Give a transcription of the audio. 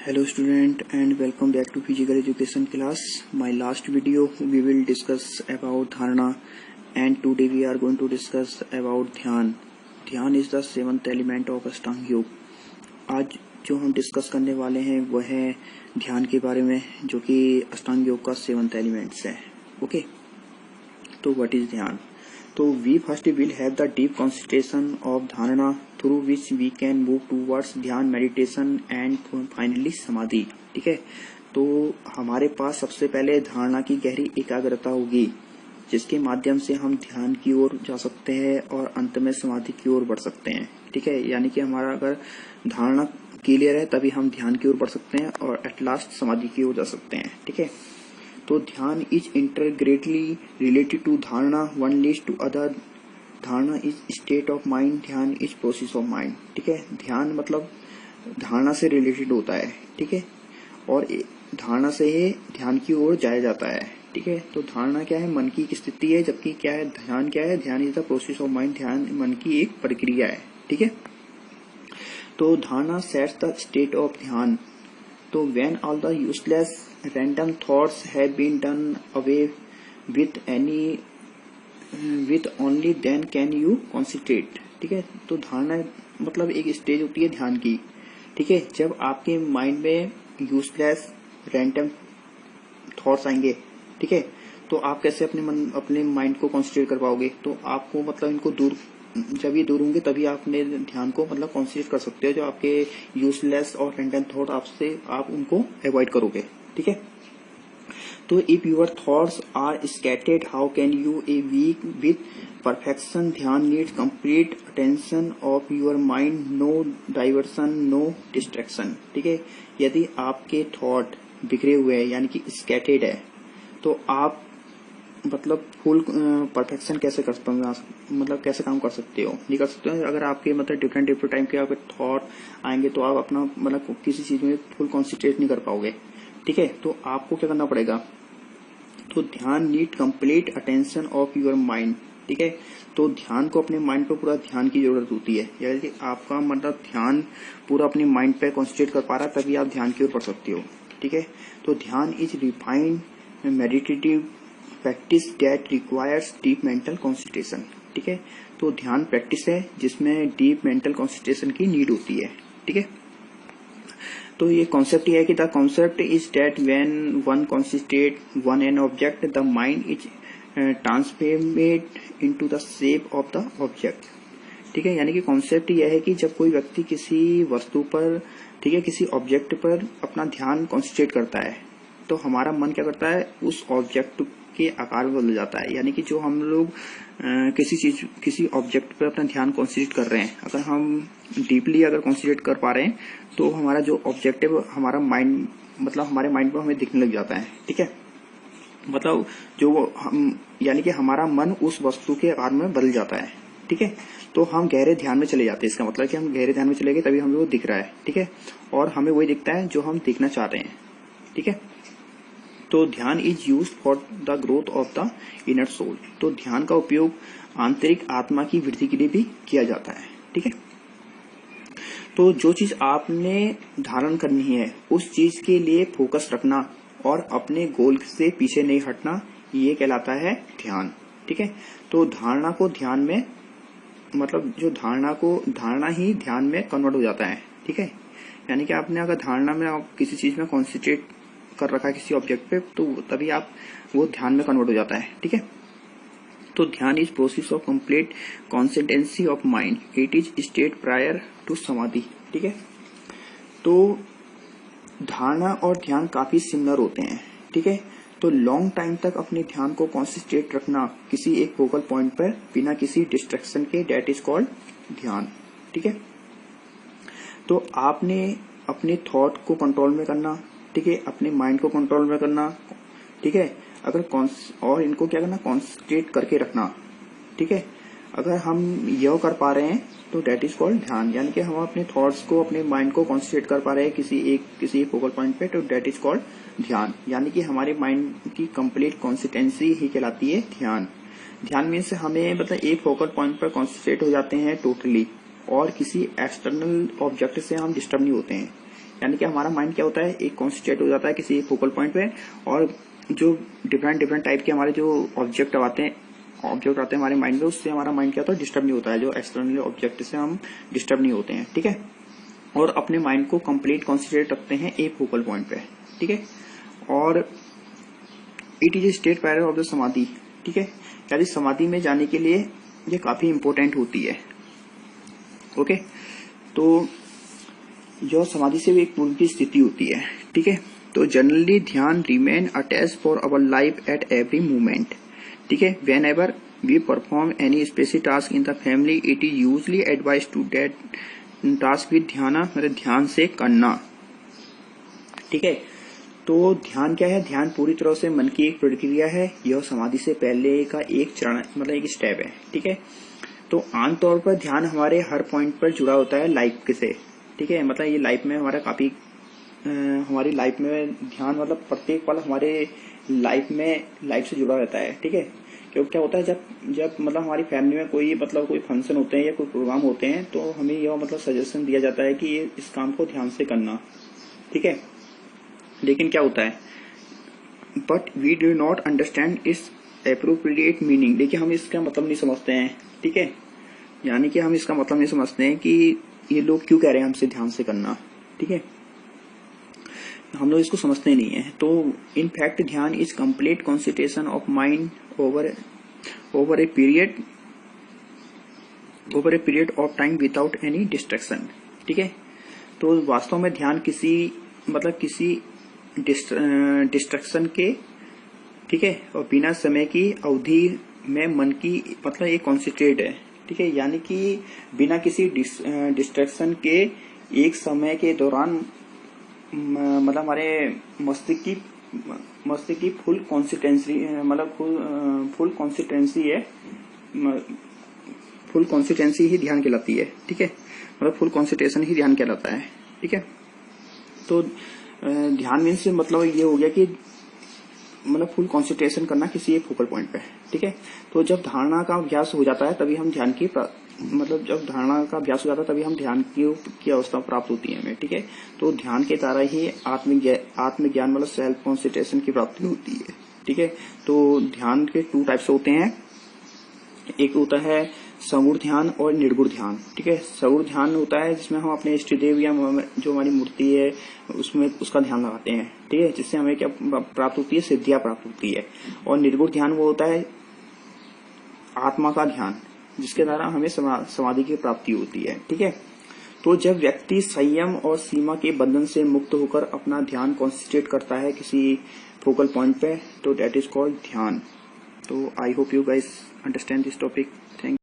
Hello student and welcome back to physical education class. My last video we will discuss about dharana and today we are going to discuss about ध्यान. ध्यान is the seventh element of अष्टांग योग. आज जो हम discuss करने वाले हैं वह है ध्यान के बारे में, जो कि अष्टांग योग का सेवंथ एलिमेंट्स है. ओके, तो व्हाट इज ध्यान? तो we first will have the deep concentration of dharana through which we can move towards dhyana, meditation and finally samadhi. ठीक है, तो हमारे पास सबसे पहले धारणा की गहरी एकाग्रता होगी जिसके माध्यम से हम ध्यान की ओर जा सकते हैं और अंत में समाधि की ओर बढ़ सकते हैं. ठीक है, यानी कि हमारा अगर धारणा क्लियर है तभी हम ध्यान की ओर बढ़ सकते हैं और एट लास्ट समाधि की ओर जा सकते हैं. ठीक है, तो ध्यान इज इंटरग्रेटली रिलेटेड टू धारणा, वन लीड्स टू अदर. धारणा इज स्टेट ऑफ माइंड, ध्यान इज प्रोसेस ऑफ माइंड. ठीक है, ध्यान मतलब धारणा से रिलेटेड होता है. ठीक है, और धारणा से ही ध्यान की ओर जाया जाता है. ठीक है, तो धारणा क्या है? मन की एक स्थिति है, जबकि क्या है? ध्यान क्या है? ध्यान is the process of mind. ध्यान मन की एक प्रक्रिया है. ठीक है, तो धारणा सेट्स द स्टेट ऑफ ध्यान. तो when all the useless random thoughts have been done away with only then can you concentrate. ठीक है, तो धारणा मतलब एक स्टेज होती है ध्यान की. ठीक है, जब आपके माइंड में यूजलेस रैंडम थॉट्स आएंगे, ठीक है, तो आप कैसे अपने माइंड को कॉन्सेंट्रेट कर पाओगे? तो आपको मतलब इनको जब ये दूर होंगे तभी आप अपने ध्यान को मतलब कॉन्सेंट्रेट कर सकते हो. जो आपके यूजलेस और रैंडम थॉट आप उनको अवॉइड करोगे. ठीक है, तो if your thoughts are scattered how can you achieve with perfection. Dhyana needs complete attention of your mind, no diversion, no distraction. ठीक है, यदि आपके थॉट बिखरे हुए हैं यानी कि स्कैटर्ड है, तो आप मतलब फुल परफेक्शन कैसे कर मतलब कैसे काम कर सकते हो? नहीं कर सकते हो. अगर आपके मतलब डिफरेंट टाइम के आपके थॉट आएंगे तो आप अपना मतलब किसी चीज में फुल कॉन्सेंट्रेट नहीं कर पाओगे. ठीक है, तो आपको क्या करना पड़ेगा? तो ध्यान need complete attention of your mind. ठीक है, तो ध्यान को अपने माइंड पर पूरा ध्यान की जरूरत होती है. यानी कि आपका मतलब ध्यान पूरा अपने माइंड पे कॉन्सेंट्रेट कर पा रहा है तभी आप ध्यान की ओर बढ़ सकते हो. ठीक है, तो ध्यान is refined meditative practice that requires deep mental concentration. ठीक है, तो ध्यान प्रैक्टिस है जिसमें डीप मेंटल कॉन्सेंट्रेशन की नीड होती है. ठीक है, तो ये कॉन्सेप्ट ये है कि the concept is that when one concentrate on an object the mind is transformed into the shape of the object. ठीक है, यानी कि कॉन्सेप्ट यह है कि जब कोई व्यक्ति किसी वस्तु पर, ठीक है, किसी ऑब्जेक्ट पर अपना ध्यान कॉन्सेंट्रेट करता है तो हमारा मन क्या करता है? उस ऑब्जेक्ट के आकार में बदल जाता है. यानी कि जो हम लोग किसी ऑब्जेक्ट पर अपना ध्यान कॉन्सेंट्रेट कर रहे हैं, अगर हम डीपली अगर कॉन्सेंट्रेट कर पा रहे हैं तो हमारा जो ऑब्जेक्ट है हमारा माइंड मतलब हमारे माइंड पर हमें दिखने लग जाता है. ठीक है, मतलब जो हम यानी कि हमारा मन उस वस्तु के आकार में बदल जाता है. ठीक है, तो हम गहरे ध्यान में चले जाते हैं. इसका मतलब कि हम गहरे ध्यान में चले गए तभी हमें वो दिख रहा है. ठीक है, और हमें वही दिखता है जो हम देखना चाहते हैं. ठीक है, तो ध्यान is used for the growth of the inner soul. तो ध्यान का उपयोग आंतरिक आत्मा की वृद्धि के लिए भी किया जाता है. ठीक है, तो जो चीज आपने धारण करनी है उस चीज के लिए फोकस रखना और अपने गोल से पीछे नहीं हटना, ये कहलाता है ध्यान. ठीक है, तो धारणा को ध्यान में मतलब जो धारणा ही ध्यान में कन्वर्ट हो जाता है. ठीक है, यानी कि आपने अगर धारणा में आप किसी चीज में कॉन्सेंट्रेट कर रखा है किसी ऑब्जेक्ट पे, तो तभी आप वो ध्यान में कन्वर्ट हो जाता है. ठीक है, तो ध्यान is process of complete concentrancy of mind. It is state prior to samadhi. ठीक है, तो धारणा और ध्यान काफी सिमिलर होते हैं. ठीक है, तो लॉन्ग टाइम तक अपने ध्यान को कॉन्सेंट्रेट रखना किसी एक फोकल पॉइंट पर बिना किसी डिस्ट्रैक्शन के, दैट इज कॉल्ड ध्यान. ठीक है, तो आपने अपने थॉट को कंट्रोल में करना. ठीक है, अपने माइंड को कंट्रोल में करना. ठीक है, और इनको क्या करना? कॉन्सेंट्रेट करके रखना. ठीक है, अगर हम यह कर पा रहे हैं तो दैट इज कॉल्ड ध्यान. यानी कि हम अपने थॉट्स को, अपने माइंड को कॉन्सेंट्रेट कर पा रहे हैं किसी एक फोकल पॉइंट पे, तो दैट इज कॉल्ड ध्यान. यानी कि हमारे माइंड की कंप्लीट कॉन्सिस्टेंसी ही कहलाती है ध्यान. ध्यान मीन्स हमें मतलब एक फोकल पॉइंट पर कॉन्सेंट्रेट हो जाते हैं टोटली और किसी एक्सटर्नल ऑब्जेक्ट से हम डिस्टर्ब नहीं होते हैं. यानी कि हमारा माइंड क्या होता है, एक कॉन्सेंट्रेट हो जाता है किसी फोकल पॉइंट पे, और जो डिफरेंट टाइप के हमारे जो ऑब्जेक्ट आते हैं हमारे माइंड में, उससे हमारा माइंड क्या होता है, डिस्टर्ब नहीं होता है, जो एक्सटर्नल ऑब्जेक्ट से हम डिस्टर्ब नहीं होते हैं, ठीक है। और अपने माइंड को कंप्लीट कॉन्सेंट्रेट रखते हैं एक फोकल पॉइंट पे, ठीक है। और it is state parallel of the समाधि, ठीक है, यानी समाधि में जाने के लिए ये काफी इंपॉर्टेंट होती है, ओके। तो जो समाधि से भी एक पूर्व की स्थिति होती है, ठीक है। तो generally dhyan remain attach for our life at every moment, ठीक है। Whenever we perform any specific task in the family, it is usually advise to date task with dhyan, मतलब ध्यान से करना, ठीक है। तो ध्यान क्या है, ध्यान पूरी तरह से मन की एक प्रक्रिया है, यह समाधि से पहले का एक चरण, मतलब एक स्टेप है, ठीक है। तो आमतौर पर ध्यान हमारे हर पॉइंट पर जुड़ा होता है लाइफ से, ठीक है। मतलब ये लाइफ में हमारा काफी हमारी लाइफ में ध्यान, मतलब प्रत्येक पल हमारे लाइफ से जुड़ा रहता है, ठीक है। क्योंकि क्या होता है, जब मतलब हमारी फैमिली में कोई फंक्शन होते हैं या कोई प्रोग्राम होते हैं, तो हमें यह सजेशन दिया जाता है कि ये इस काम को ध्यान से करना, ठीक है। लेकिन क्या होता है, but we do not understand its appropriate meaning, देखिए हम इसका मतलब नहीं समझते हैं, ठीक है। यानी कि हम इसका मतलब नहीं समझते हैं कि ये लोग क्यों कह रहे हैं हमसे ध्यान से करना, ठीक है। हम लोग इसको समझते नहीं है। तो इन फैक्ट ध्यान is complete concentration of mind over a period of time without any distraction, ठीक है। तो वास्तव में ध्यान किसी डिस्ट्रक्शन के, ठीक है, और बिना समय की अवधि में मन की एक कॉन्सेंट्रेट है, ठीक है। यानी कि बिना किसी डिस्ट्रैक्शन के एक समय के दौरान हमारे मस्तिष्क की फुल कॉन्सिस्टेंसी फुल कॉन्सिस्टेंसी ही ध्यान कहलाती है, ठीक है। मतलब फुल कॉन्सेंट्रेशन ही ध्यान कहलाता है, ठीक है। तो ध्यान मीन्स मतलब ये हो गया कि फुल कंसंट्रेशन करना किसी एक फोकल पॉइंट पे, ठीक है। तो जब धारणा का अभ्यास हो जाता है तभी हम ध्यान की जब धारणा का अभ्यास हो जाता है तभी हम ध्यान की अवस्था प्राप्त होती है हमें, ठीक है। तो ध्यान के द्वारा ही आत्मज्ञान सेल्फ कंसंट्रेशन की प्राप्ति होती है, ठीक है। तो ध्यान के 2 टाइप्स होते हैं, एक होता है सगुण ध्यान और निर्गुण ध्यान, ठीक है। सगुण ध्यान होता है जिसमें हम अपने इष्ट देव या जो हमारी मूर्ति है उसका ध्यान लगाते हैं, ठीक है, जिससे हमें क्या प्राप्त होती है, सिद्धियां प्राप्त होती है। और निर्गुण ध्यान वो होता है आत्मा का ध्यान, जिसके द्वारा हमें समाधि की प्राप्ति होती है, ठीक है। तो जब व्यक्ति संयम और सीमा के बंधन से मुक्त होकर अपना ध्यान कॉन्सेंट्रेट करता है किसी फोकल पॉइंट पे, तो दैट इज कॉल्ड ध्यान। तो I hope you guys understand this topic. Thank